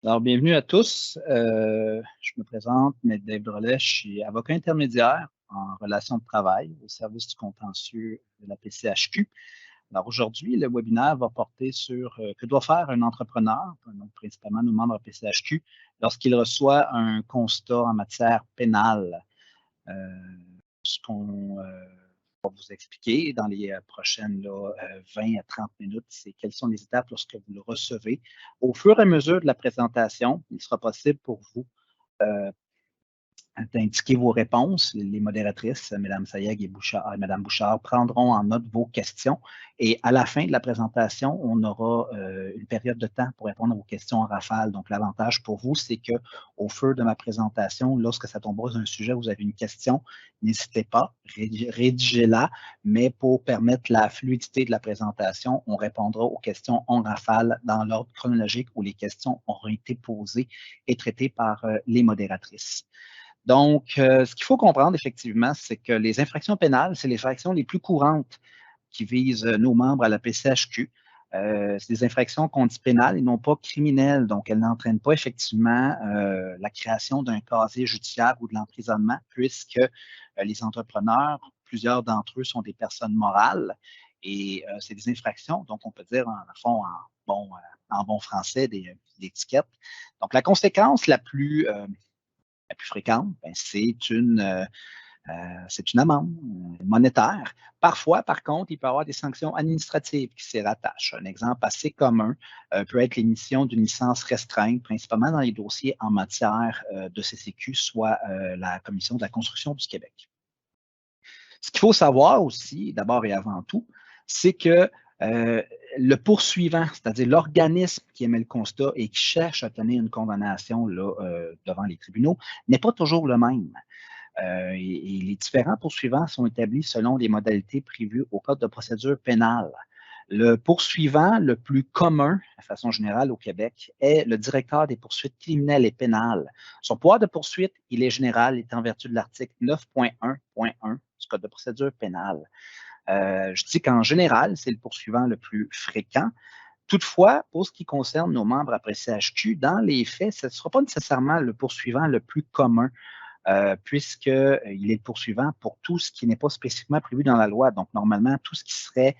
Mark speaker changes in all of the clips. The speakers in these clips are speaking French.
Speaker 1: Alors, bienvenue à tous. Je me présente, M. Dave Drolet, je suis avocat intermédiaire en relations de travail au service du contentieux de la PCHQ. Alors, aujourd'hui, le webinaire va porter sur que doit faire un entrepreneur, donc principalement nos membres PCHQ, lorsqu'il reçoit un constat en matière pénale. Ce qu'on va vous expliquer dans les prochaines 20 à 30 minutes, c'est quelles sont les étapes lorsque vous le recevez. Au fur et à mesure de la présentation, il sera possible pour vous d'indiquer vos réponses. Les modératrices, Mme Sayeg et Mme Bouchard, prendront en note vos questions. Et à la fin de la présentation, on aura une période de temps pour répondre à vos questions en rafale. Donc, l'avantage pour vous, c'est qu'au fur de ma présentation, lorsque ça tombera sur un sujet, vous avez une question, n'hésitez pas, rédigez-la, mais pour permettre la fluidité de la présentation, on répondra aux questions en rafale dans l'ordre chronologique où les questions auront été posées et traitées par les modératrices. Donc, ce qu'il faut comprendre, effectivement, c'est que les infractions pénales, c'est les infractions les plus courantes qui visent nos membres à la PCHQ. C'est des infractions qu'on dit pénales et non pas criminelles. Donc, elles n'entraînent pas effectivement la création d'un casier judiciaire ou de l'emprisonnement, puisque les entrepreneurs, plusieurs d'entre eux sont des personnes morales et c'est des infractions, donc on peut dire en fond, en bon français, des étiquettes. Donc, la conséquence la plus fréquente, ben, c'est une amende monétaire. Parfois, par contre, il peut y avoir des sanctions administratives qui s'y rattachent. Un exemple assez commun peut être l'émission d'une licence restreinte, principalement dans les dossiers en matière de CCQ, soit la Commission de la construction du Québec. Ce qu'il faut savoir aussi, d'abord et avant tout, c'est que le poursuivant, c'est-à-dire l'organisme qui émet le constat et qui cherche à obtenir une condamnation là, devant les tribunaux, n'est pas toujours le même. Et les différents poursuivants sont établis selon les modalités prévues au Code de procédure pénale. Le poursuivant le plus commun, de façon générale au Québec, est le directeur des poursuites criminelles et pénales. Son pouvoir de poursuite, il est général, est en vertu de l'article 9.1.1 du Code de procédure pénale. Je dis qu'en général, c'est le poursuivant le plus fréquent. Toutefois, pour ce qui concerne nos membres après CHQ, dans les faits, ce ne sera pas nécessairement le poursuivant le plus commun, puisqu'il est le poursuivant pour tout ce qui n'est pas spécifiquement prévu dans la loi. Donc, normalement, tout ce qui serait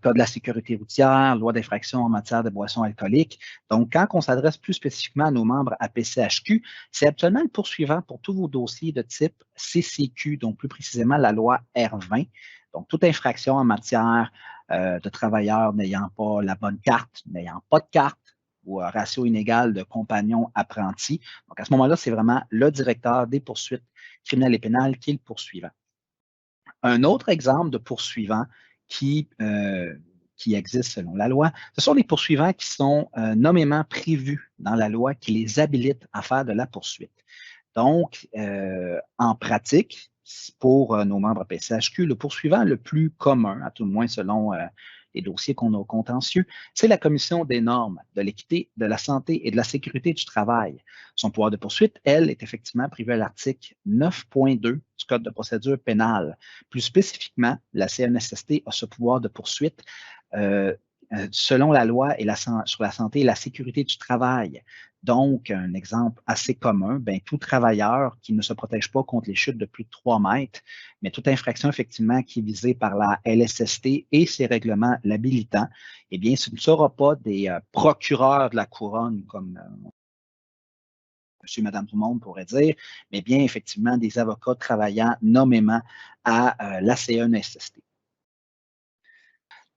Speaker 1: Code de la sécurité routière, loi d'infraction en matière de boissons alcooliques. Donc, quand on s'adresse plus spécifiquement à nos membres à PCHQ, c'est actuellement le poursuivant pour tous vos dossiers de type CCQ, donc plus précisément la loi R20. Donc, toute infraction en matière de travailleurs n'ayant pas la bonne carte, n'ayant pas de carte, ou un ratio inégal de compagnons apprentis. Donc, à ce moment-là, c'est vraiment le directeur des poursuites criminelles et pénales qui est le poursuivant. Un autre exemple de poursuivant qui existe selon la loi, ce sont les poursuivants qui sont nommément prévus dans la loi qui les habilitent à faire de la poursuite. Donc, en pratique, pour nos membres PCHQ, le poursuivant le plus commun, à tout le moins selon les dossiers qu'on a au contentieux, c'est la Commission des normes de l'équité, de la santé et de la sécurité du travail. Son pouvoir de poursuite, elle, est effectivement prévu à l'article 9.2 du Code de procédure pénale. Plus spécifiquement, la CNSST a ce pouvoir de poursuite selon la loi sur la santé et la sécurité du travail. Donc, un exemple assez commun, ben, tout travailleur qui ne se protège pas contre les chutes de plus de 3 mètres, mais toute infraction effectivement qui est visée par la LSST et ses règlements l'habilitant, eh bien, ce ne sera pas des procureurs de la couronne comme monsieur, madame, tout le monde pourrait dire, mais bien effectivement des avocats travaillant nommément à la CNSST.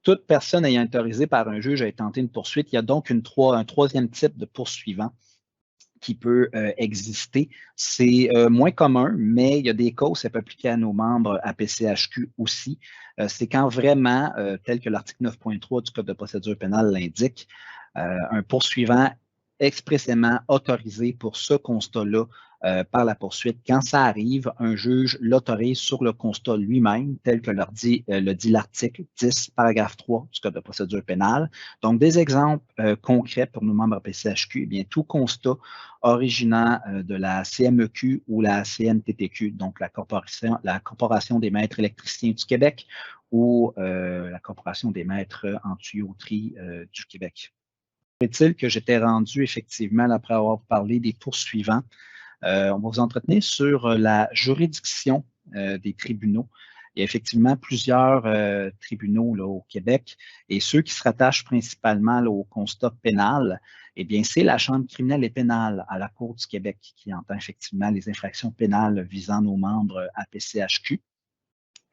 Speaker 1: Toute personne ayant été autorisée par un juge à tenter une poursuite, il y a donc un troisième type de poursuivant qui peut exister. C'est moins commun, mais il y a des cas où ça peut appliquer à nos membres à PCHQ aussi. C'est quand vraiment, tel que l'article 9.3 du Code de procédure pénale l'indique, un poursuivant expressément autorisé pour ce constat-là par la poursuite. Quand ça arrive, un juge l'autorise sur le constat lui-même, tel que le dit l'article 10, paragraphe 3 du Code de procédure pénale. Donc, des exemples concrets pour nos membres PCHQ, eh bien, tout constat originant de la CMEQ ou la CNTTQ, donc la Corporation des maîtres électriciens du Québec ou la Corporation des maîtres en tuyauterie du Québec. Est-il que j'étais rendu effectivement, après avoir parlé des poursuivants, on va vous entretenir sur la juridiction des tribunaux. Il y a effectivement plusieurs tribunaux là, au Québec et ceux qui se rattachent principalement là, au constat pénal, eh bien, c'est la Chambre criminelle et pénale à la Cour du Québec qui entend effectivement les infractions pénales visant nos membres APCHQ.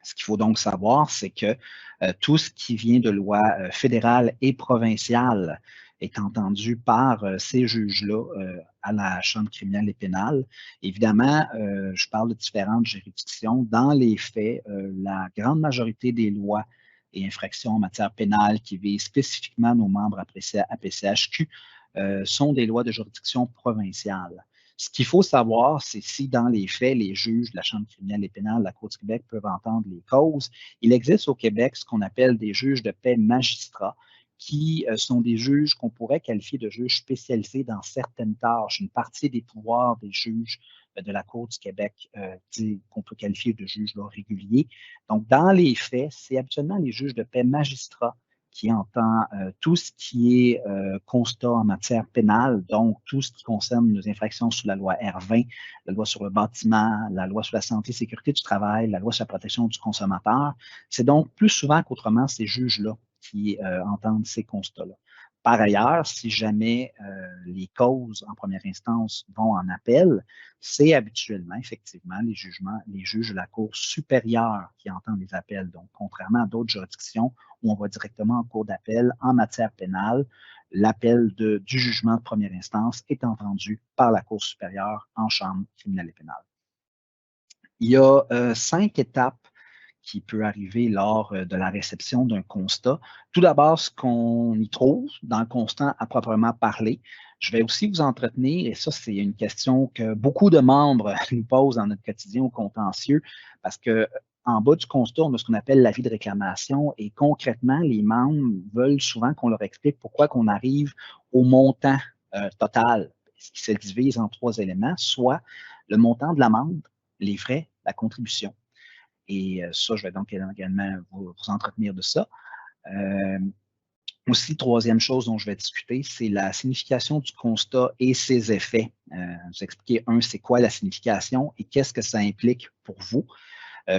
Speaker 1: Ce qu'il faut donc savoir, c'est que tout ce qui vient de loi fédérale et provinciale est entendu par ces juges-là à la Chambre criminelle et pénale. Évidemment, je parle de différentes juridictions. Dans les faits, la grande majorité des lois et infractions en matière pénale qui visent spécifiquement nos membres APCHQ sont des lois de juridiction provinciale. Ce qu'il faut savoir, c'est si dans les faits, les juges de la Chambre criminelle et pénale de la Cour du Québec peuvent entendre les causes. Il existe au Québec ce qu'on appelle des juges de paix magistrats, qui sont des juges qu'on pourrait qualifier de juges spécialisés dans certaines tâches. Une partie des pouvoirs des juges de la Cour du Québec qu'on peut qualifier de juges là, réguliers. Donc, dans les faits, c'est habituellement les juges de paix magistrats qui entend tout ce qui est constat en matière pénale, donc tout ce qui concerne nos infractions sous la loi R20, la loi sur le bâtiment, la loi sur la santé et sécurité du travail, la loi sur la protection du consommateur. C'est donc plus souvent qu'autrement ces juges-là qui entendent ces constats-là. Par ailleurs, si jamais les causes en première instance vont en appel, c'est habituellement, effectivement, les juges de la Cour supérieure qui entendent les appels. Donc, contrairement à d'autres juridictions où on va directement en cour d'appel en matière pénale, l'appel du jugement de première instance est entendu par la Cour supérieure en chambre criminelle et pénale. Il y a 5 étapes qui peut arriver lors de la réception d'un constat. Tout d'abord, ce qu'on y trouve dans le constat à proprement parler. Je vais aussi vous entretenir, et ça, c'est une question que beaucoup de membres nous posent dans notre quotidien au contentieux, parce que en bas du constat, on a ce qu'on appelle l'avis de réclamation, et concrètement, les membres veulent souvent qu'on leur explique pourquoi qu'on arrive au montant total, ce qui se divise en 3 éléments, soit le montant de l'amende, les frais, la contribution. Et ça, je vais donc également vous entretenir de ça. Aussi, troisième chose dont je vais discuter, c'est la signification du constat et ses effets. Vous expliquer, c'est quoi la signification et qu'est-ce que ça implique pour vous.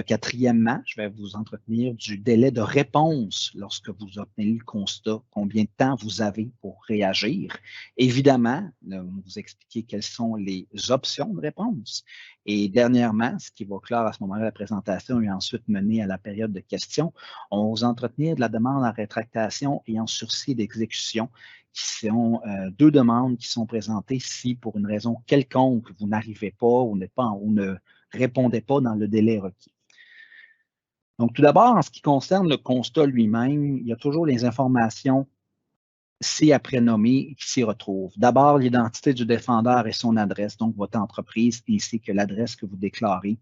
Speaker 1: Quatrièmement, je vais vous entretenir du délai de réponse lorsque vous obtenez le constat, combien de temps vous avez pour réagir. Évidemment, vous expliquer quelles sont les options de réponse. Et dernièrement, ce qui va clore à ce moment-là la présentation et ensuite mener à la période de questions, on va vous entretenir de la demande en rétractation et en sursis d'exécution, qui sont 2 demandes qui sont présentées si, pour une raison quelconque, vous n'arrivez pas ou ne répondez pas dans le délai requis. Donc, tout d'abord, en ce qui concerne le constat lui-même, il y a toujours les informations ci-après nommées qui s'y retrouvent. D'abord, l'identité du défendeur et son adresse, donc votre entreprise, ainsi que l'adresse que vous déclarez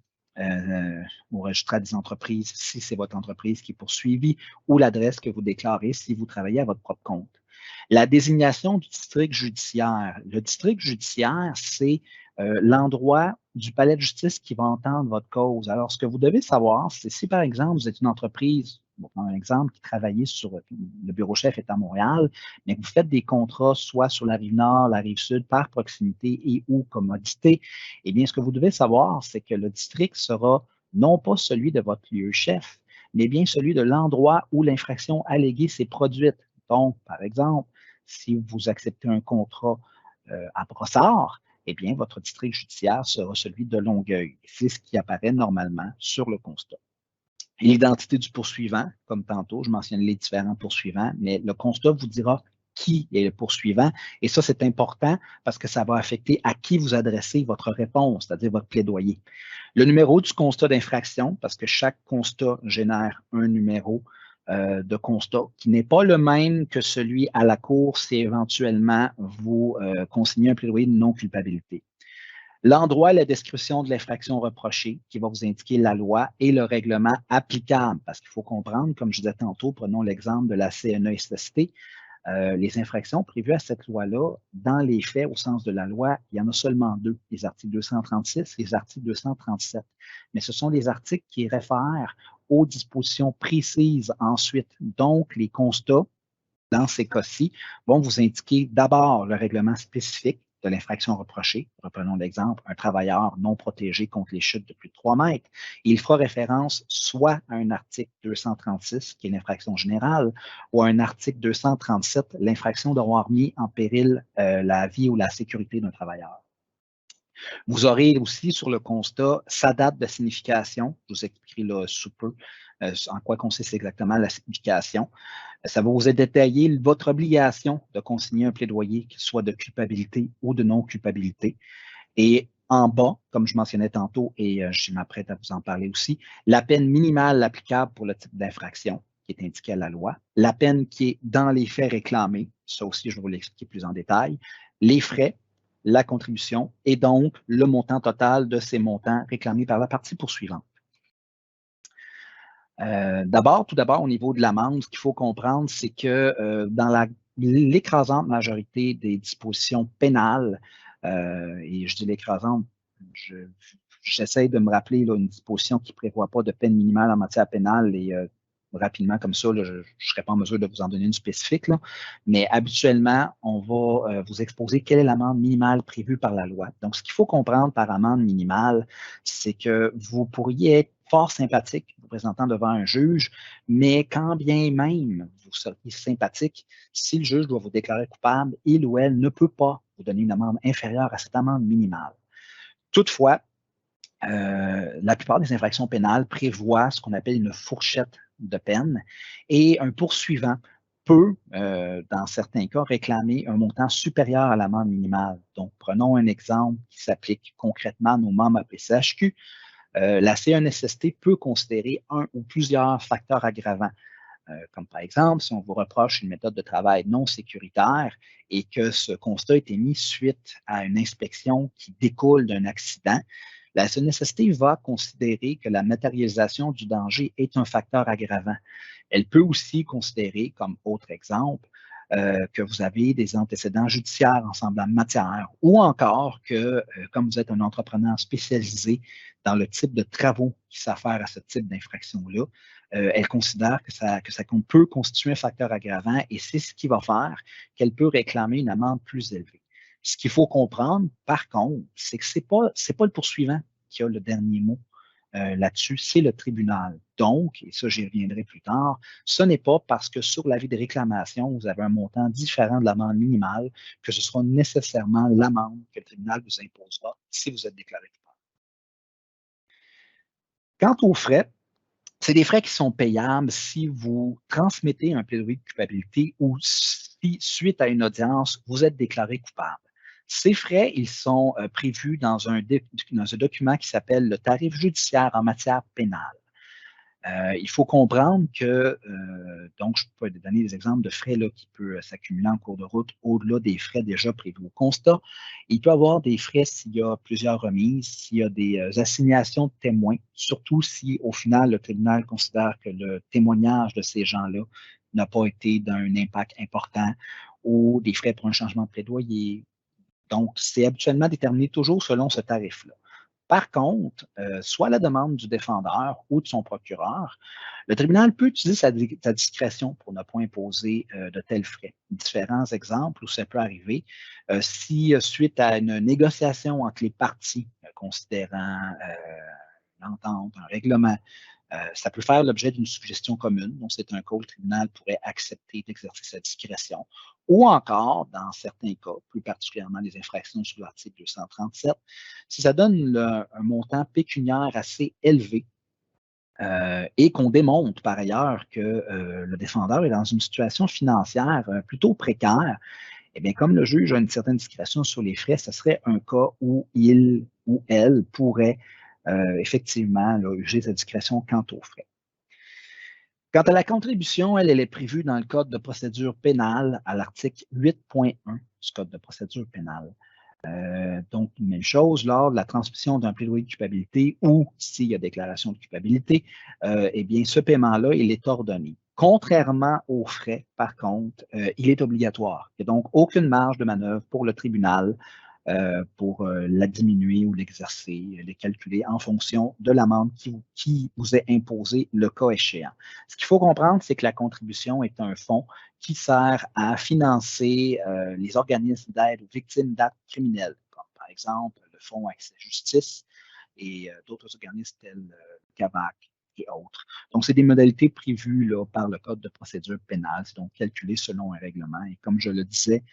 Speaker 1: au registre des entreprises, si c'est votre entreprise qui est poursuivie, ou l'adresse que vous déclarez si vous travaillez à votre propre compte. La désignation du district judiciaire. Le district judiciaire, c'est l'endroit du palais de justice qui va entendre votre cause. Alors, ce que vous devez savoir, c'est si, par exemple, vous êtes une entreprise, bon, un exemple, qui travaillait sur le bureau chef est à Montréal, mais que vous faites des contrats soit sur la rive nord, la rive sud, par proximité et ou commodité, eh bien, ce que vous devez savoir, c'est que le district sera non pas celui de votre lieu chef, mais bien celui de l'endroit où l'infraction alléguée s'est produite. Donc, par exemple, si vous acceptez un contrat à Brossard, eh bien, votre district judiciaire sera celui de Longueuil. C'est ce qui apparaît normalement sur le constat. L'identité du poursuivant, comme tantôt, je mentionne les différents poursuivants, mais le constat vous dira qui est le poursuivant. Et ça, c'est important parce que ça va affecter à qui vous adressez votre réponse, c'est-à-dire votre plaidoyer. Le numéro du constat d'infraction, parce que chaque constat génère un numéro de constat qui n'est pas le même que celui à la cour si éventuellement vous consignez un plaidoyer de non-culpabilité. L'endroit et la description de l'infraction reprochée qui va vous indiquer la loi et le règlement applicable, parce qu'il faut comprendre, comme je disais tantôt, prenons l'exemple de la CNESST, les infractions prévues à cette loi-là, dans les faits, au sens de la loi, il y en a seulement 2, les articles 236 et les articles 237. Mais ce sont les articles qui réfèrent aux dispositions précises ensuite. Donc, les constats dans ces cas-ci, vont vous indiquer d'abord le règlement spécifique de l'infraction reprochée. Reprenons l'exemple, un travailleur non protégé contre les chutes de plus de 3 mètres. Il fera référence soit à un article 236, qui est l'infraction générale, ou à un article 237, l'infraction d'avoir mis en péril la vie ou la sécurité d'un travailleur. Vous aurez aussi sur le constat sa date de signification. Je vous expliquerai là sous peu en quoi consiste exactement la signification. Ça va vous détailler votre obligation de consigner un plaidoyer, qu'il soit de culpabilité ou de non-culpabilité. Et en bas, comme je mentionnais tantôt, et je m'apprête à vous en parler aussi, la peine minimale applicable pour le type d'infraction qui est indiquée à la loi, la peine qui est dans les faits réclamés, ça aussi je vais vous l'expliquer plus en détail, les frais, la contribution et donc le montant total de ces montants réclamés par la partie poursuivante. Tout d'abord, au niveau de l'amende, ce qu'il faut comprendre, c'est que dans l'écrasante majorité des dispositions pénales, et je dis l'écrasante, j'essaie de me rappeler là, une disposition qui ne prévoit pas de peine minimale en matière pénale et rapidement comme ça, là, je ne serai pas en mesure de vous en donner une spécifique, là, mais habituellement, on va vous exposer quelle est l'amende minimale prévue par la loi. Donc, ce qu'il faut comprendre par amende minimale, c'est que vous pourriez être fort sympathique vous présentant devant un juge, mais quand bien même vous seriez sympathique, si le juge doit vous déclarer coupable, il ou elle ne peut pas vous donner une amende inférieure à cette amende minimale. Toutefois, la plupart des infractions pénales prévoient ce qu'on appelle une fourchette de peine et un poursuivant peut, dans certains cas, réclamer un montant supérieur à l'amende minimale. Donc, prenons un exemple qui s'applique concrètement à nos membres à PCHQ. La CNSST peut considérer un ou plusieurs facteurs aggravants, comme par exemple, si on vous reproche une méthode de travail non sécuritaire et que ce constat a été mis suite à une inspection qui découle d'un accident, la CNSST va considérer que la matérialisation du danger est un facteur aggravant. Elle peut aussi considérer, comme autre exemple, que vous avez des antécédents judiciaires en semblable matière ou encore que, comme vous êtes un entrepreneur spécialisé dans le type de travaux qui s'affairent à ce type d'infraction-là, elle considère que ça peut constituer un facteur aggravant et c'est ce qui va faire qu'elle peut réclamer une amende plus élevée. Ce qu'il faut comprendre, par contre, c'est que ce n'est pas le poursuivant qui a le dernier mot là-dessus, c'est le tribunal. Donc, et ça j'y reviendrai plus tard, ce n'est pas parce que sur l'avis de réclamation, vous avez un montant différent de l'amende minimale que ce sera nécessairement l'amende que le tribunal vous imposera si vous êtes déclaré coupable. Quant aux frais, c'est des frais qui sont payables si vous transmettez un plaidoyer de culpabilité ou si, suite à une audience, vous êtes déclaré coupable. Ces frais, ils sont prévus dans un document qui s'appelle le tarif judiciaire en matière pénale. Il faut comprendre que, donc, je peux donner des exemples de frais là, qui peuvent s'accumuler en cours de route au-delà des frais déjà prévus au constat. Il peut y avoir des frais s'il y a plusieurs remises, s'il y a des assignations de témoins, surtout si, au final, le tribunal considère que le témoignage de ces gens-là n'a pas été d'un impact important, ou des frais pour un changement de plaidoyer. Donc, c'est habituellement déterminé toujours selon ce tarif-là. Par contre, soit à la demande du défendeur ou de son procureur, le tribunal peut utiliser sa discrétion pour ne pas imposer de tels frais. Différents exemples où ça peut arriver, si suite à une négociation entre les parties, considérant une entente, un règlement, ça peut faire l'objet d'une suggestion commune, donc c'est un cas où le tribunal pourrait accepter d'exercer sa discrétion. Ou encore, dans certains cas, plus particulièrement les infractions sous l'article 237, si ça donne un montant pécuniaire assez élevé et qu'on démontre par ailleurs que le défendeur est dans une situation financière plutôt précaire, eh bien, comme le juge a une certaine discrétion sur les frais, ce serait un cas où il ou elle pourrait effectivement là, user sa discrétion quant aux frais. Quant à la contribution, elle est prévue dans le Code de procédure pénale à l'article 8.1 du Code de procédure pénale. Donc, même chose, lors de la transmission d'un plaidoyer de culpabilité ou s'il y a déclaration de culpabilité, eh bien, ce paiement-là, il est ordonné. Contrairement aux frais, par contre, il est obligatoire. Il n'y a donc aucune marge de manœuvre pour le tribunal pour la diminuer ou l'exercer, les calculer en fonction de l'amende qui vous est imposée le cas échéant. Ce qu'il faut comprendre, c'est que la contribution est un fonds qui sert à financer les organismes d'aide aux victimes d'actes criminels, comme par exemple le Fonds Accès Justice et d'autres organismes tels CAVAC et autres. Donc, c'est des modalités prévues là, par le Code de procédure pénale, c'est donc calculé selon un règlement. Et comme je le disais,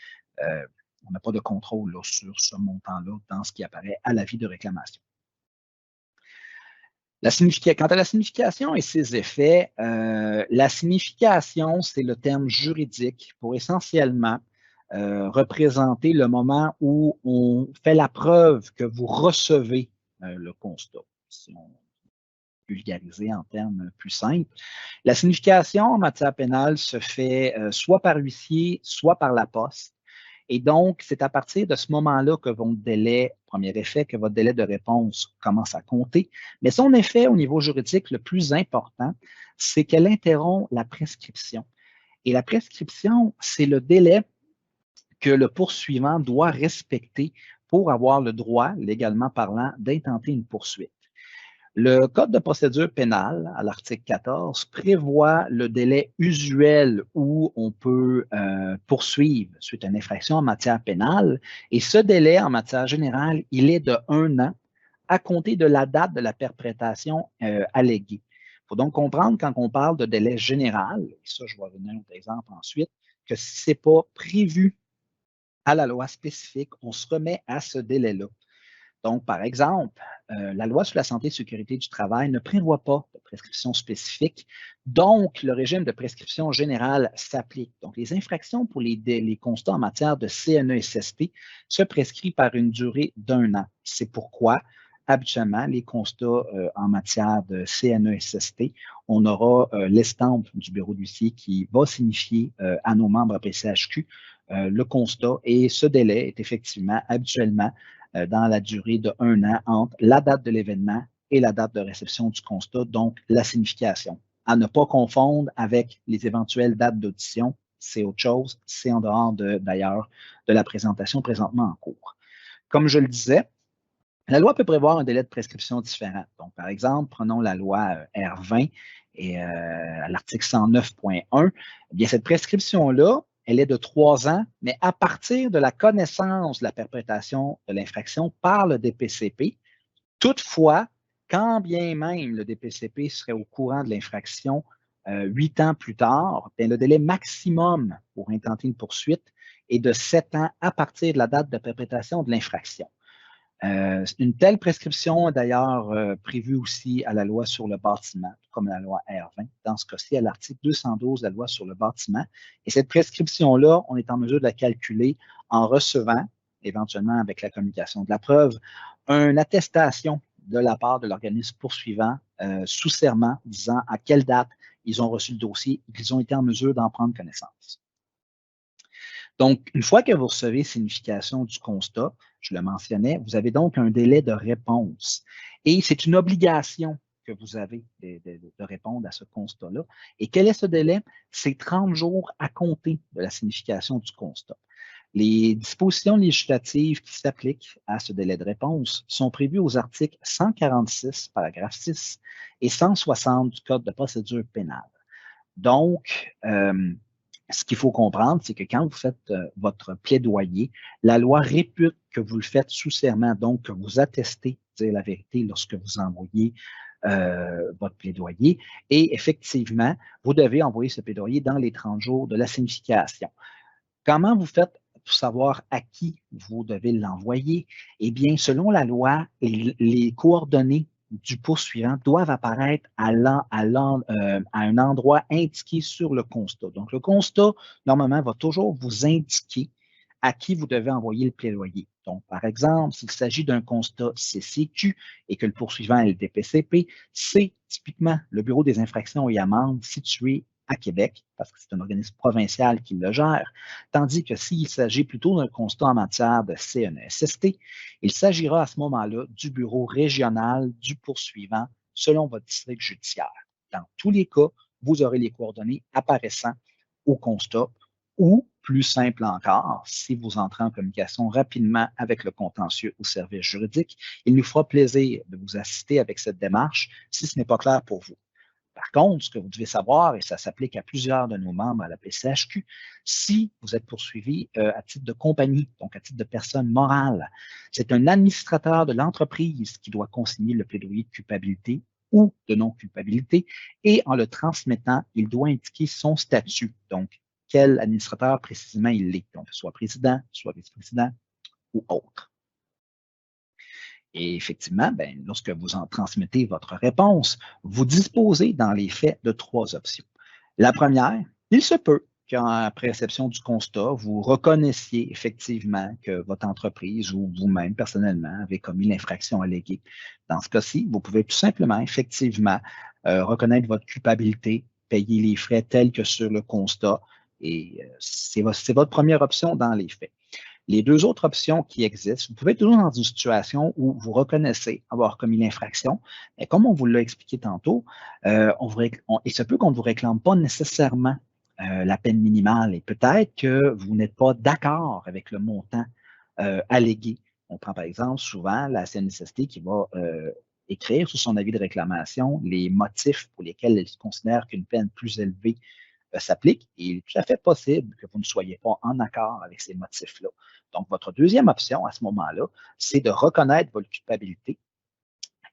Speaker 1: on n'a pas de contrôle là, sur ce montant-là dans ce qui apparaît à l'avis de réclamation. Quant à la signification et ses effets, la signification, c'est le terme juridique pour essentiellement représenter le moment où on fait la preuve que vous recevez le constat. Si on vulgariser en termes plus simples. La signification en matière pénale se fait soit par huissier, soit par la poste. Et donc, c'est à partir de ce moment-là que votre délai, premier effet, que votre délai de réponse commence à compter. Mais son effet au niveau juridique le plus important, c'est qu'elle interrompt la prescription. Et la prescription, c'est le délai que le poursuivant doit respecter pour avoir le droit, légalement parlant, d'intenter une poursuite. Le Code de procédure pénale, à l'article 14, prévoit le délai usuel où on peut poursuivre suite à une infraction en matière pénale. Et ce délai, en matière générale, il est de 1 an à compter de la date de la perpétration alléguée. Il faut donc comprendre, quand on parle de délai général, et ça, je vais donner un autre exemple ensuite, que si ce n'est pas prévu à la loi spécifique, on se remet à ce délai-là. Donc, par exemple, la loi sur la santé et la sécurité du travail ne prévoit pas de prescription spécifique. Donc, le régime de prescription générale s'applique. Donc, les infractions pour les constats en matière de CNESST se prescrivent par une durée d'1 an. C'est pourquoi, habituellement, les constats en matière de CNESST, on aura l'estampe du bureau d'huissier qui va signifier à nos membres à PCHQ le constat et ce délai est effectivement habituellement dans la durée de 1 an entre la date de l'événement et la date de réception du constat, donc la signification. À ne pas confondre avec les éventuelles dates d'audition, c'est autre chose, c'est en dehors d'ailleurs de la présentation présentement en cours. Comme je le disais, la loi peut prévoir un délai de prescription différent. Donc, par exemple, prenons la loi R20 et à l'article 109.1, eh bien, cette prescription-là, elle est de 3 ans, mais à partir de la connaissance de la perpétration de l'infraction par le DPCP. Toutefois, quand bien même le DPCP serait au courant de l'infraction 8 ans plus tard, bien, le délai maximum pour intenter une poursuite est de 7 ans à partir de la date de perpétration de l'infraction. Une telle prescription est d'ailleurs prévue aussi à la loi sur le bâtiment, comme la loi R20, dans ce cas-ci à l'article 212 de la loi sur le bâtiment. Et cette prescription-là, on est en mesure de la calculer en recevant, éventuellement avec la communication de la preuve, une attestation de la part de l'organisme poursuivant sous serment disant à quelle date ils ont reçu le dossier et qu'ils ont été en mesure d'en prendre connaissance. Donc, une fois que vous recevez signification du constat, je le mentionnais, vous avez donc un délai de réponse. Et c'est une obligation que vous avez de répondre à ce constat-là. Et quel est ce délai? C'est 30 jours à compter de la signification du constat. Les dispositions législatives qui s'appliquent à ce délai de réponse sont prévues aux articles 146, paragraphe 6 et 160 du Code de procédure pénale. Donc, ce qu'il faut comprendre, c'est que quand vous faites votre plaidoyer, la loi répute que vous le faites sous serment, donc que vous attestez dire la vérité lorsque vous envoyez votre plaidoyer. Et effectivement, vous devez envoyer ce plaidoyer dans les 30 jours de la signification. Comment vous faites pour savoir à qui vous devez l'envoyer? Eh bien, selon la loi, les coordonnées du poursuivant doivent apparaître à un endroit indiqué sur le constat. Donc, le constat, normalement, va toujours vous indiquer à qui vous devez envoyer le plaidoyer. Donc, par exemple, s'il s'agit d'un constat CCQ et que le poursuivant est le DPCP, c'est typiquement le Bureau des infractions et amendes situé à Québec, parce que c'est un organisme provincial qui le gère, tandis que s'il s'agit plutôt d'un constat en matière de CNESST, il s'agira à ce moment-là du bureau régional du poursuivant selon votre district judiciaire. Dans tous les cas, vous aurez les coordonnées apparaissant au constat Ou, plus simple encore, si vous entrez en communication rapidement avec le contentieux ou service juridique, il nous fera plaisir de vous assister avec cette démarche si ce n'est pas clair pour vous. Par contre, ce que vous devez savoir, et ça s'applique à plusieurs de nos membres à la PCHQ, si vous êtes poursuivi à titre de compagnie, donc à titre de personne morale, c'est un administrateur de l'entreprise qui doit consigner le plaidoyer de culpabilité ou de non-culpabilité, et en le transmettant, il doit indiquer son statut, donc quel administrateur précisément il est, donc soit président, soit vice-président ou autre. Et effectivement, ben, lorsque vous en transmettez votre réponse, vous disposez dans les faits de 3 options. La première, il se peut qu'après réception du constat, vous reconnaissiez effectivement que votre entreprise ou vous-même personnellement avez commis l'infraction alléguée. Dans ce cas-ci, vous pouvez tout simplement, effectivement, reconnaître votre culpabilité, payer les frais tels que sur le constat, et c'est votre première option dans les faits. Les 2 autres options qui existent, vous pouvez être toujours dans une situation où vous reconnaissez avoir commis l'infraction, mais comme on vous l'a expliqué tantôt, il se peut qu'on ne vous réclame pas nécessairement la peine minimale et peut-être que vous n'êtes pas d'accord avec le montant allégué. On prend par exemple souvent la CNSST qui va écrire sur son avis de réclamation les motifs pour lesquels elle considère qu'une peine plus élevée s'applique. Et il est tout à fait possible que vous ne soyez pas en accord avec ces motifs-là. Donc, votre deuxième option à ce moment-là, c'est de reconnaître votre culpabilité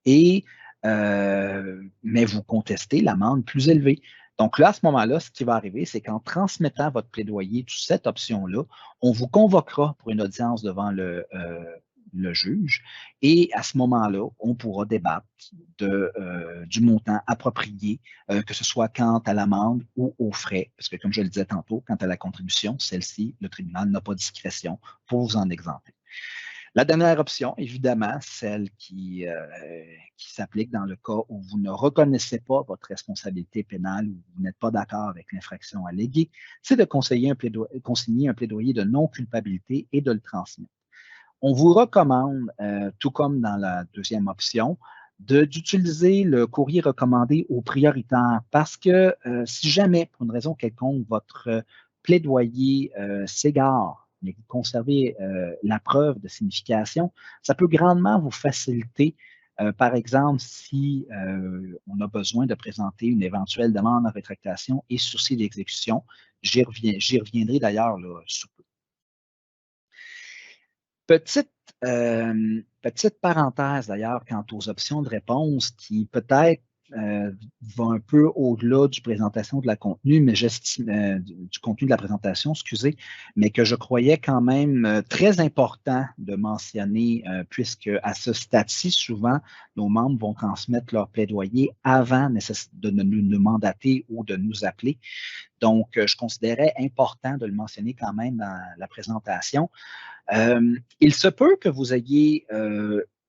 Speaker 1: et mais vous contestez l'amende plus élevée. Donc là, à ce moment-là, ce qui va arriver, c'est qu'en transmettant votre plaidoyer sous cette option-là, on vous convoquera pour une audience devant le juge et à ce moment-là, on pourra débattre du montant approprié, que ce soit quant à l'amende ou aux frais, parce que comme je le disais tantôt, quant à la contribution, celle-ci, le tribunal n'a pas discrétion pour vous en exempter. La dernière option, évidemment, celle qui s'applique dans le cas où vous ne reconnaissez pas votre responsabilité pénale ou vous n'êtes pas d'accord avec l'infraction alléguée, c'est de consigner un plaidoyer de non-culpabilité et de le transmettre. On vous recommande, tout comme dans la deuxième option, d'utiliser le courrier recommandé au prioritaire parce que si jamais, pour une raison quelconque, votre plaidoyer s'égare, mais que vous conservez la preuve de signification, ça peut grandement vous faciliter. Par exemple, si on a besoin de présenter une éventuelle demande en rétractation et sursis d'exécution, j'y reviendrai d'ailleurs sous peu. Petite parenthèse d'ailleurs quant aux options de réponse qui peut-être va un peu au-delà du présentation de la contenu, mais du contenu de la présentation, excusez, mais que je croyais quand même très important de mentionner, puisque à ce stade-ci, souvent, nos membres vont transmettre leur plaidoyer avant de nous mandater ou de nous appeler. Donc, je considérais important de le mentionner quand même dans la présentation. Il se peut que vous ayez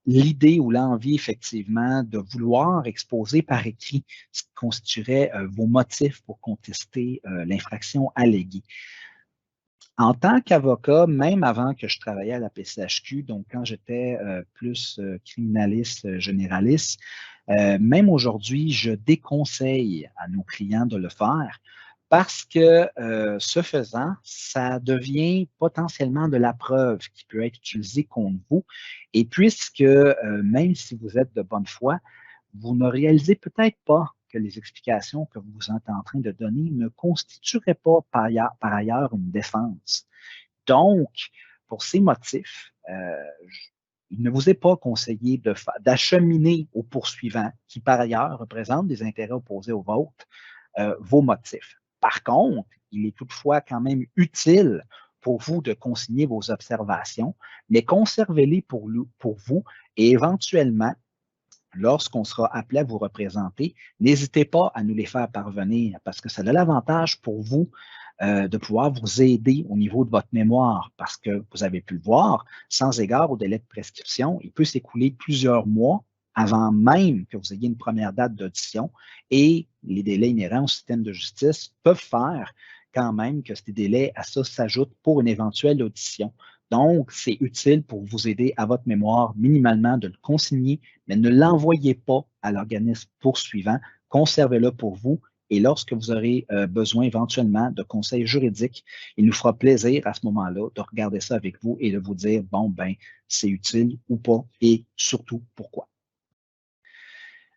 Speaker 1: l'idée ou l'envie, effectivement, de vouloir exposer par écrit ce qui constituerait vos motifs pour contester l'infraction alléguée. En tant qu'avocat, même avant que je travaillais à la PCHQ, donc quand j'étais plus criminaliste, généraliste, même aujourd'hui, je déconseille à nos clients de le faire parce que ce faisant, ça devient potentiellement de la preuve qui peut être utilisée contre vous. Et puisque même si vous êtes de bonne foi, vous ne réalisez peut-être pas que les explications que vous êtes en train de donner ne constitueraient pas par ailleurs une défense. Donc, pour ces motifs, il ne vous est pas conseillé d'acheminer au poursuivant, qui par ailleurs représente des intérêts opposés aux vôtres, vos motifs. Par contre, il est toutefois quand même utile pour vous de consigner vos observations, mais conservez-les pour vous et éventuellement, lorsqu'on sera appelé à vous représenter, n'hésitez pas à nous les faire parvenir parce que ça a l'avantage pour vous de pouvoir vous aider au niveau de votre mémoire parce que vous avez pu le voir, sans égard au délai de prescription, il peut s'écouler plusieurs mois avant même que vous ayez une première date d'audition et les délais inhérents au système de justice peuvent faire quand même que ces délais à ça s'ajoutent pour une éventuelle audition. Donc, c'est utile pour vous aider à votre mémoire minimalement de le consigner, mais ne l'envoyez pas à l'organisme poursuivant. Conservez-le pour vous Et lorsque vous aurez besoin éventuellement de conseils juridiques, il nous fera plaisir à ce moment-là de regarder ça avec vous et de vous dire, bon, ben, c'est utile ou pas et surtout pourquoi.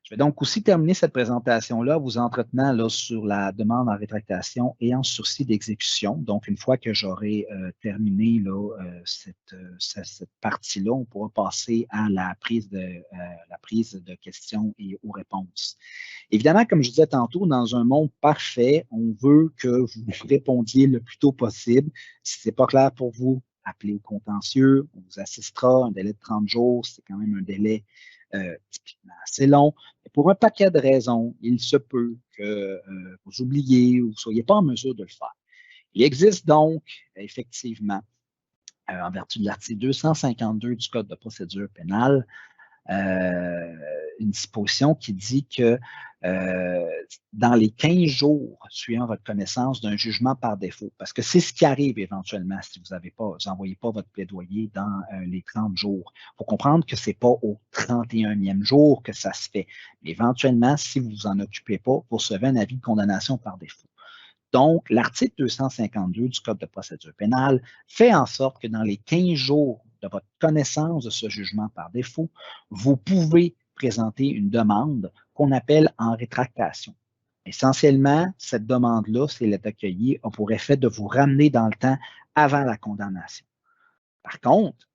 Speaker 1: Je vais donc aussi terminer cette présentation-là vous entretenant là, sur la demande en rétractation et en sursis d'exécution. Donc, une fois que j'aurai terminé là, cette partie-là, on pourra passer à la prise de questions et aux réponses. Évidemment, comme je disais tantôt, dans un monde parfait, on veut que vous répondiez le plus tôt possible. Si ce n'est pas clair pour vous, appelez au contentieux, on vous assistera. Un délai de 30 jours, c'est quand même un délai typiquement assez long. Et pour un paquet de raisons, il se peut que vous oubliez ou vous ne soyez pas en mesure de le faire. Il existe donc, effectivement, en vertu de l'article 252 du Code de procédure pénale, une disposition qui dit que dans les 15 jours suivant votre connaissance d'un jugement par défaut, parce que c'est ce qui arrive éventuellement si vous n'envoyez pas votre plaidoyer dans les 30 jours. Il faut comprendre que ce n'est pas au 31e jour que ça se fait. Mais éventuellement, si vous ne vous en occupez pas, vous recevez un avis de condamnation par défaut. Donc, l'article 252 du Code de procédure pénale fait en sorte que dans les 15 jours de votre connaissance de ce jugement par défaut, vous pouvez présenter une demande qu'on appelle en rétractation. Essentiellement, cette demande-là, si elle est accueillie, a pour effet de vous ramener dans le temps avant la condamnation. Par contre,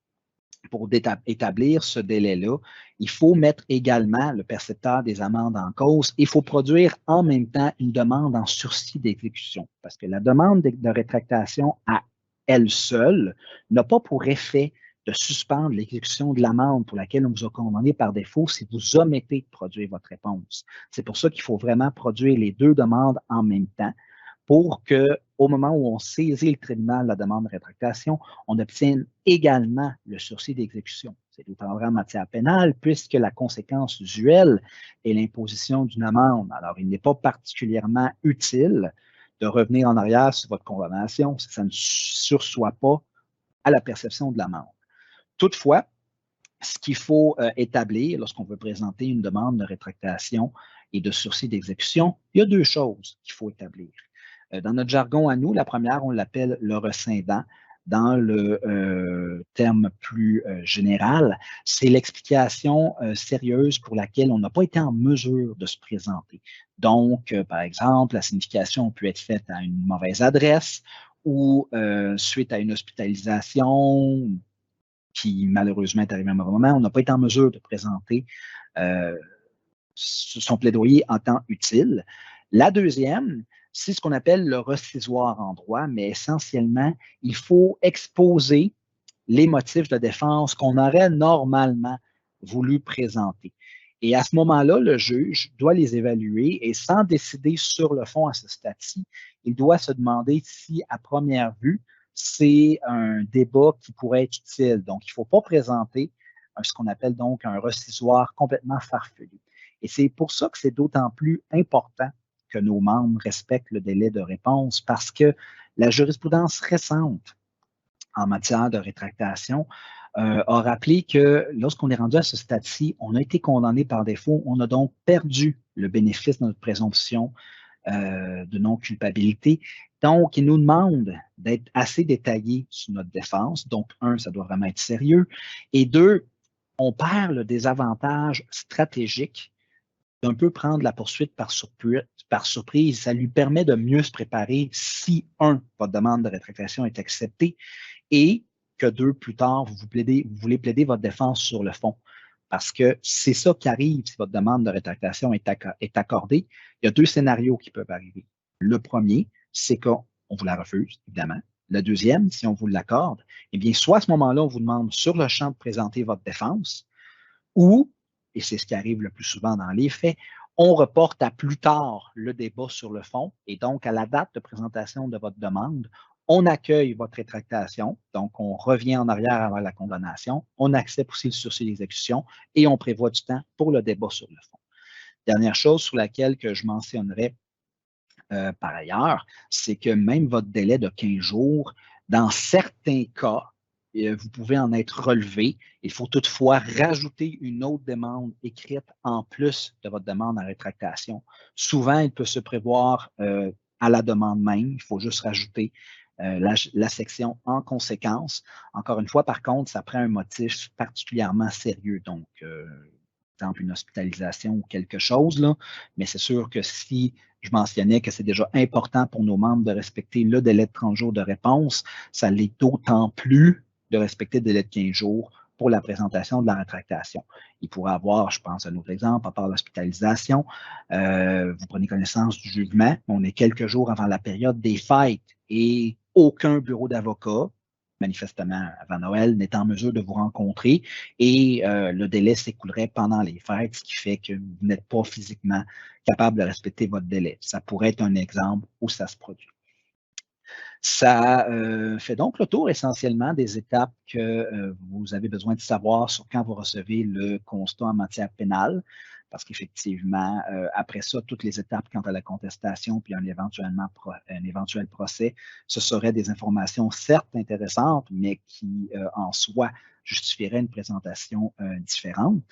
Speaker 1: pour établir ce délai-là, il faut mettre également le percepteur des amendes en cause. Il faut produire en même temps une demande en sursis d'exécution, parce que la demande de rétractation à elle seule n'a pas pour effet de suspendre l'exécution de l'amende pour laquelle on vous a condamné par défaut si vous omettez de produire votre réponse. C'est pour ça qu'il faut vraiment produire les deux demandes en même temps pour qu'au moment où on saisit le tribunal la demande de rétractation, on obtienne également le sursis d'exécution. C'est d'autant vrai en matière pénale, puisque la conséquence usuelle est l'imposition d'une amende. Alors, il n'est pas particulièrement utile de revenir en arrière sur votre condamnation si ça ne sursoit pas à la perception de l'amende. Toutefois, ce qu'il faut établir lorsqu'on veut présenter une demande de rétractation et de sursis d'exécution, il y a deux choses qu'il faut établir. Dans notre jargon à nous, la première, on l'appelle le rescindant. Dans le terme plus général, c'est l'explication sérieuse pour laquelle on n'a pas été en mesure de se présenter. Donc, par exemple, la signification peut être faite à une mauvaise adresse ou suite à une hospitalisation qui malheureusement est arrivée à un mauvais moment, on n'a pas été en mesure de présenter son plaidoyer en temps utile. La deuxième, c'est ce qu'on appelle le recisoire en droit, mais essentiellement, il faut exposer les motifs de défense qu'on aurait normalement voulu présenter. Et à ce moment-là, le juge doit les évaluer et sans décider sur le fond à ce stade-ci, il doit se demander si, à première vue, c'est un débat qui pourrait être utile. Donc, il ne faut pas présenter ce qu'on appelle donc un recisoire complètement farfelu. Et c'est pour ça que c'est d'autant plus important que nos membres respectent le délai de réponse parce que la jurisprudence récente en matière de rétractation a rappelé que lorsqu'on est rendu à ce stade-ci, on a été condamné par défaut, on a donc perdu le bénéfice de notre présomption de non-culpabilité. Donc, il nous demande d'être assez détaillé sur notre défense. Donc, un, ça doit vraiment être sérieux. Et deux, on perd le désavantage stratégique d'un peu prendre la poursuite par surprise. Ça lui permet de mieux se préparer si, un, votre demande de rétractation est acceptée et que deux, plus tard, vous voulez plaider votre défense sur le fond. Parce que c'est ça qui arrive si votre demande de rétractation est accordée. Il y a deux scénarios qui peuvent arriver. Le premier, c'est qu'on vous la refuse, évidemment. Le deuxième, si on vous l'accorde, eh bien, soit à ce moment-là, on vous demande sur le champ de présenter votre défense, ou, et c'est ce qui arrive le plus souvent dans les faits, on reporte à plus tard le débat sur le fond, et donc à la date de présentation de votre demande, on accueille votre rétractation, donc on revient en arrière avant la condamnation, on accepte aussi le sursis d'exécution et on prévoit du temps pour le débat sur le fond. Dernière chose sur laquelle que je mentionnerai par ailleurs, c'est que même votre délai de 15 jours, dans certains cas, vous pouvez en être relevé. Il faut toutefois rajouter une autre demande écrite en plus de votre demande en rétractation. Souvent, il peut se prévoir à la demande même. Il faut juste rajouter la section en conséquence. Encore une fois, par contre, ça prend un motif particulièrement sérieux. Donc, exemple, une hospitalisation ou quelque chose, là. Mais c'est sûr que si je mentionnais que c'est déjà important pour nos membres de respecter le délai de 30 jours de réponse, ça l'est d'autant plus de respecter le délai de 15 jours pour la présentation de la rétractation. Il pourrait avoir, je pense, un autre exemple, à part l'hospitalisation, vous prenez connaissance du jugement, on est quelques jours avant la période des fêtes et aucun bureau d'avocat, manifestement avant Noël, n'est en mesure de vous rencontrer et le délai s'écoulerait pendant les fêtes, ce qui fait que vous n'êtes pas physiquement capable de respecter votre délai. Ça pourrait être un exemple où ça se produit. Ça fait donc le tour essentiellement des étapes que vous avez besoin de savoir sur quand vous recevez le constat en matière pénale, parce qu'effectivement, après ça, toutes les étapes quant à la contestation puis un éventuel procès, ce seraient des informations certes intéressantes, mais qui en soi justifieraient une présentation différente.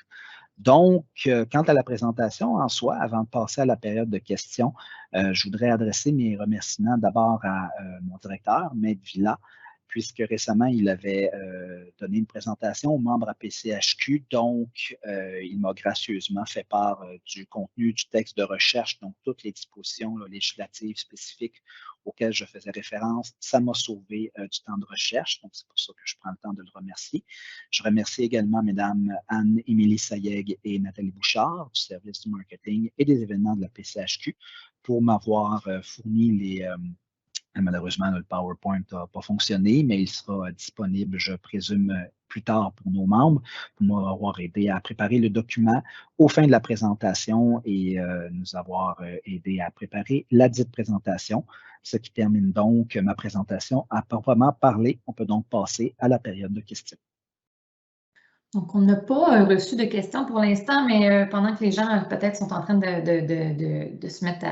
Speaker 1: Donc, quant à la présentation en soi, avant de passer à la période de questions, je voudrais adresser mes remerciements d'abord à mon directeur, Maître Villa, puisque récemment, il avait donné une présentation aux membres à PCHQ. Donc, il m'a gracieusement fait part du contenu du texte de recherche, donc toutes les dispositions législatives spécifiques auxquelles je faisais référence. Ça m'a sauvé du temps de recherche, donc c'est pour ça que je prends le temps de le remercier. Je remercie également Mesdames Anne-Émilie Sayeg et Nathalie Bouchard du service du marketing et des événements de la PCHQ pour m'avoir fourni les, malheureusement, le PowerPoint n'a pas fonctionné, mais il sera disponible, je présume, plus tard pour nos membres, pour m'avoir aidé à préparer le document aux fins de la présentation et nous avoir aidé à préparer la dite présentation, ce qui termine donc ma présentation à proprement parler. On peut donc passer à la période de questions.
Speaker 2: Donc, on n'a pas reçu de questions pour l'instant, mais pendant que les gens peut-être sont en train de se mettre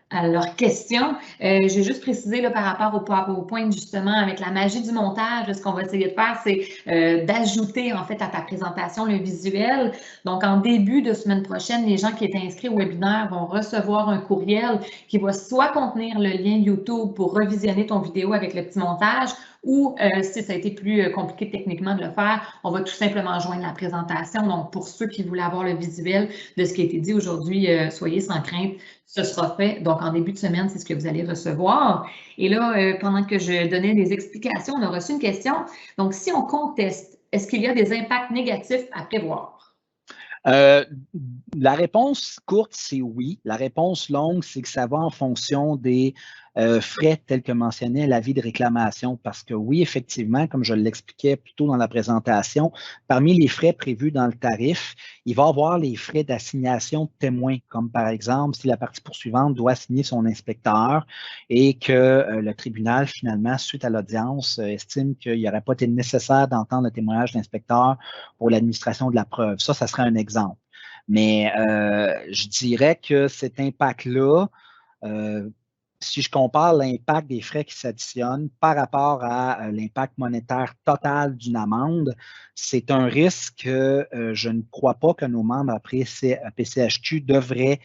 Speaker 2: à leurs questions, j'ai juste précisé là, par rapport au PowerPoint, justement, avec la magie du montage, ce qu'on va essayer de faire, c'est d'ajouter en fait à ta présentation le visuel. Donc, en début de semaine prochaine, les gens qui étaient inscrits au webinaire vont recevoir un courriel qui va soit contenir le lien YouTube pour revisionner ton vidéo avec le petit montage, ou si ça a été plus compliqué techniquement de le faire, on va tout simplement joindre la présentation. Donc, pour ceux qui voulaient avoir le visuel de ce qui a été dit aujourd'hui, soyez sans crainte, ce sera fait. Donc, en début de semaine, c'est ce que vous allez recevoir. Et là, pendant que je donnais des explications, on a reçu une question. Donc, si on conteste, est-ce qu'il y a des impacts négatifs à prévoir?
Speaker 1: La réponse courte, c'est oui. La réponse longue, c'est que ça va en fonction des frais tels que mentionné à l'avis de réclamation. Parce que oui, effectivement, comme je l'expliquais plus tôt dans la présentation, parmi les frais prévus dans le tarif, il va y avoir les frais d'assignation de témoins, comme par exemple si la partie poursuivante doit assigner son inspecteur et que le tribunal, finalement, suite à l'audience, estime qu'il n'aurait pas été nécessaire d'entendre le témoignage de l'inspecteur pour l'administration de la preuve. Ça serait un exemple. Mais je dirais que cet impact-là, si je compare l'impact des frais qui s'additionnent par rapport à l'impact monétaire total d'une amende, c'est un risque que je ne crois pas que nos membres à PCHQ devraient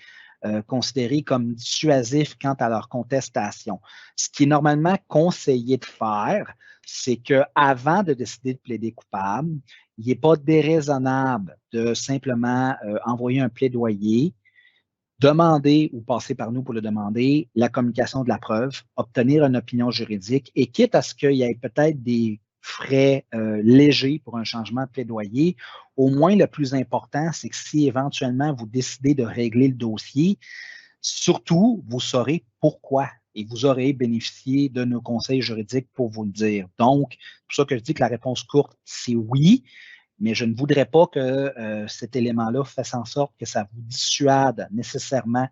Speaker 1: considérer comme dissuasif quant à leur contestation. Ce qui est normalement conseillé de faire, c'est qu'avant de décider de plaider coupable, il n'est pas déraisonnable de simplement envoyer un plaidoyer, demander ou passer par nous pour le demander, la communication de la preuve, obtenir une opinion juridique et quitte à ce qu'il y ait peut-être des frais légers pour un changement de plaidoyer, au moins le plus important, c'est que si éventuellement vous décidez de régler le dossier, surtout, vous saurez pourquoi et vous aurez bénéficié de nos conseils juridiques pour vous le dire. Donc, c'est pour ça que je dis que la réponse courte, c'est oui, mais je ne voudrais pas que cet élément-là fasse en sorte que ça vous dissuade nécessairement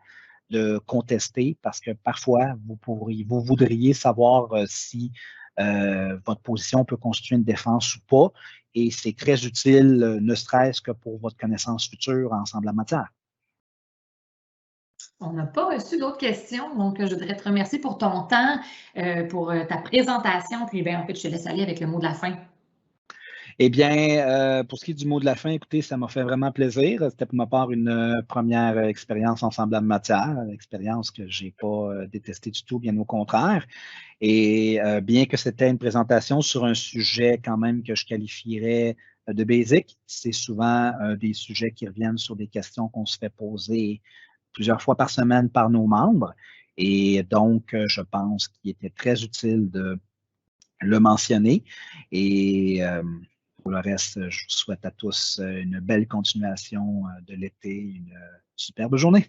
Speaker 1: de contester parce que parfois, vous voudriez savoir si votre position peut constituer une défense ou pas. Et c'est très utile, ne serait-ce que pour votre connaissance future ensemble en matière.
Speaker 2: On n'a pas reçu d'autres questions, donc je voudrais te remercier pour ton temps, pour ta présentation, puis bien, en fait, je te laisse aller avec le mot de la fin.
Speaker 1: Eh bien, pour ce qui est du mot de la fin, écoutez, ça m'a fait vraiment plaisir. C'était pour ma part une première expérience en semblable matière, une expérience que je n'ai pas détestée du tout, bien au contraire. Et bien que c'était une présentation sur un sujet quand même que je qualifierais de basic, c'est souvent des sujets qui reviennent sur des questions qu'on se fait poser plusieurs fois par semaine par nos membres. Et donc, je pense qu'il était très utile de le mentionner. Et pour le reste, je vous souhaite à tous une belle continuation de l'été, une superbe journée.